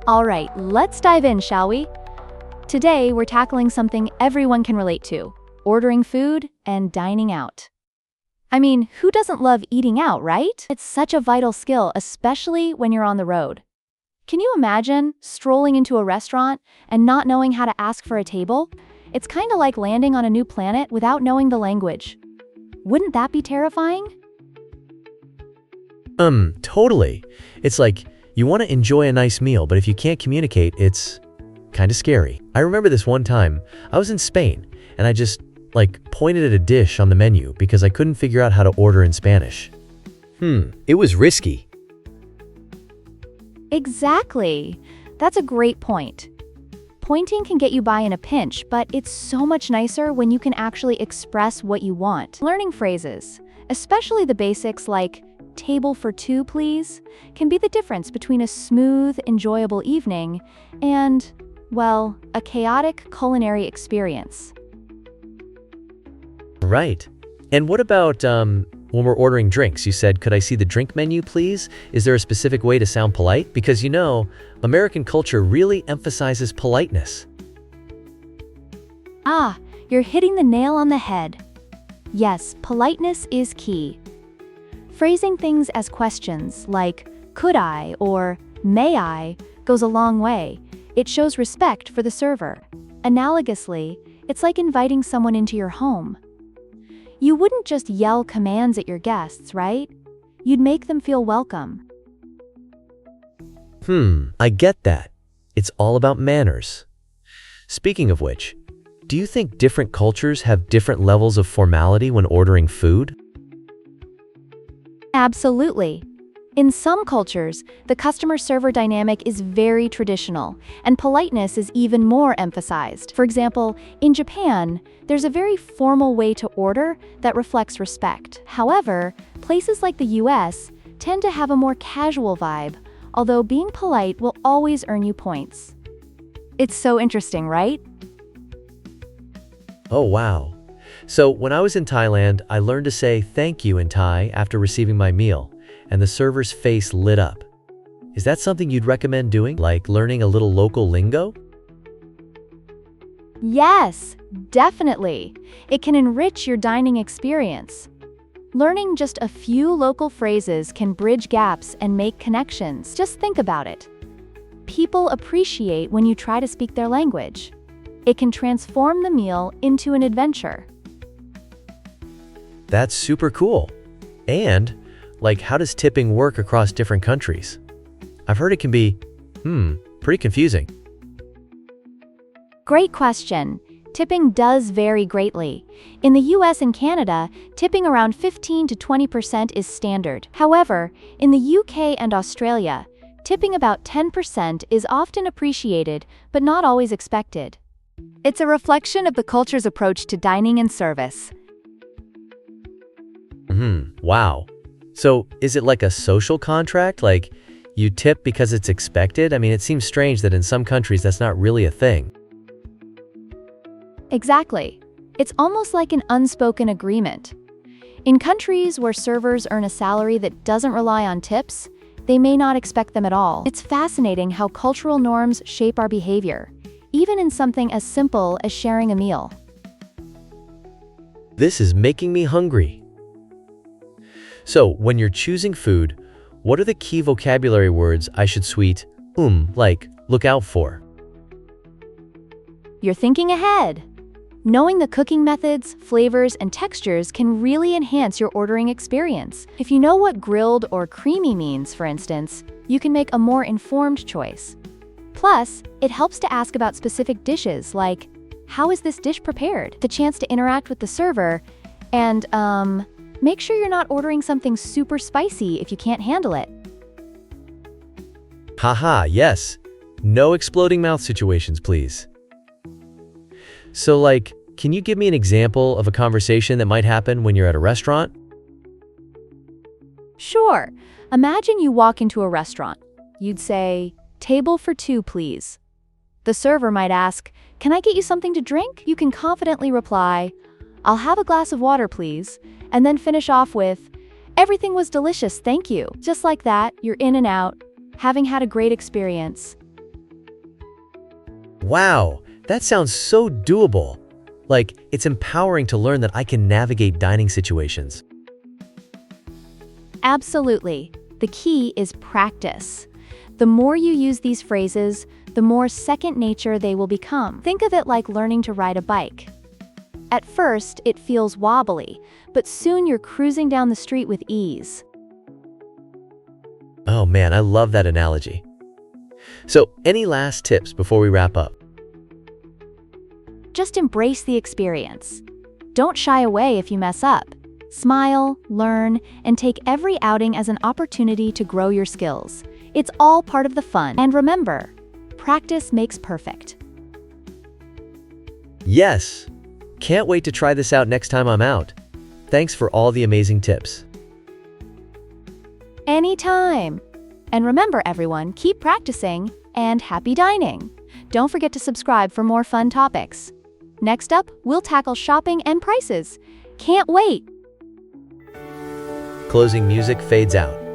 All right, let's dive in, shall we? Today, we're tackling something everyone can relate to: ordering food and dining out. I mean, who doesn't love eating out, right? It's such a vital skill, especially when you're on the road. Can you imagine strolling into a restaurant and not knowing how to ask for a table? It's kind of like landing on a new planet without knowing the language. Wouldn't that be terrifying? Totally. It's like you want to enjoy a nice meal, but if you can't communicate, it's kind of scary. I remember this one time, I was in Spain, and I just, pointed at a dish on the menu because I couldn't figure out how to order in Spanish. It was risky. Exactly. That's a great point. Pointing can get you by in a pinch, but it's so much nicer when you can actually express what you want. Learning phrases, especially the basics like "table for two, please," can be the difference between a smooth, enjoyable evening and, well, a chaotic culinary experience. Right. And what about, when we're ordering drinks? You said, "Could I see the drink menu, please?" Is there a specific way to sound polite? Because, American culture really emphasizes politeness. Ah, you're hitting the nail on the head. Yes, politeness is key. Phrasing things as questions like "could I" or "may I" goes a long way. It shows respect for the server. Analogously, it's like inviting someone into your home. You wouldn't just yell commands at your guests, right? You'd make them feel welcome. I get that. It's all about manners. Speaking of which, do you think different cultures have different levels of formality when ordering food? Absolutely. In some cultures, the customer-server dynamic is very traditional, and politeness is even more emphasized. For example, in Japan, there's a very formal way to order that reflects respect. However, places like the US tend to have a more casual vibe, although being polite will always earn you points. It's so interesting, right? Oh, wow. So when I was in Thailand, I learned to say thank you in Thai after receiving my meal, and the server's face lit up. Is that something you'd recommend doing, like learning a little local lingo? Yes, definitely. It can enrich your dining experience. Learning just a few local phrases can bridge gaps and make connections. Just think about it. People appreciate when you try to speak their language. It can transform the meal into an adventure. That's super cool. And, how does tipping work across different countries? I've heard it can be, pretty confusing. Great question. Tipping does vary greatly. In the US and Canada, tipping around 15 to 20% is standard. However, in the UK and Australia, tipping about 10% is often appreciated, but not always expected. It's a reflection of the culture's approach to dining and service. Wow. So, is it like a social contract? Like, you tip because it's expected? I mean, it seems strange that in some countries that's not really a thing. Exactly. It's almost like an unspoken agreement. In countries where servers earn a salary that doesn't rely on tips, they may not expect them at all. It's fascinating how cultural norms shape our behavior, even in something as simple as sharing a meal. This is making me hungry. So, when you're choosing food, what are the key vocabulary words I should look out for? You're thinking ahead. Knowing the cooking methods, flavors, and textures can really enhance your ordering experience. If you know what grilled or creamy means, for instance, you can make a more informed choice. Plus, it helps to ask about specific dishes like, "How is this dish prepared?" The chance to interact with the server, and, make sure you're not ordering something super spicy if you can't handle it. Haha, yes. No exploding mouth situations, please. So, can you give me an example of a conversation that might happen when you're at a restaurant? Sure. Imagine you walk into a restaurant. You'd say, "Table for two, please." The server might ask, "Can I get you something to drink?" You can confidently reply, "I'll have a glass of water, please," and then finish off with, "Everything was delicious, thank you." Just like that, you're in and out, having had a great experience. Wow, that sounds so doable. Like, it's empowering to learn that I can navigate dining situations. Absolutely. The key is practice. The more you use these phrases, the more second nature they will become. Think of it like learning to ride a bike. At first, it feels wobbly, but soon you're cruising down the street with ease. Oh man, I love that analogy. So, any last tips before we wrap up? Just embrace the experience. Don't shy away if you mess up. Smile, learn, and take every outing as an opportunity to grow your skills. It's all part of the fun. And remember, practice makes perfect. Yes! Can't wait to try this out next time I'm out. Thanks for all the amazing tips. Anytime! And remember everyone, keep practicing and happy dining. Don't forget to subscribe for more fun topics. Next up, we'll tackle shopping and prices. Can't wait! Closing music fades out.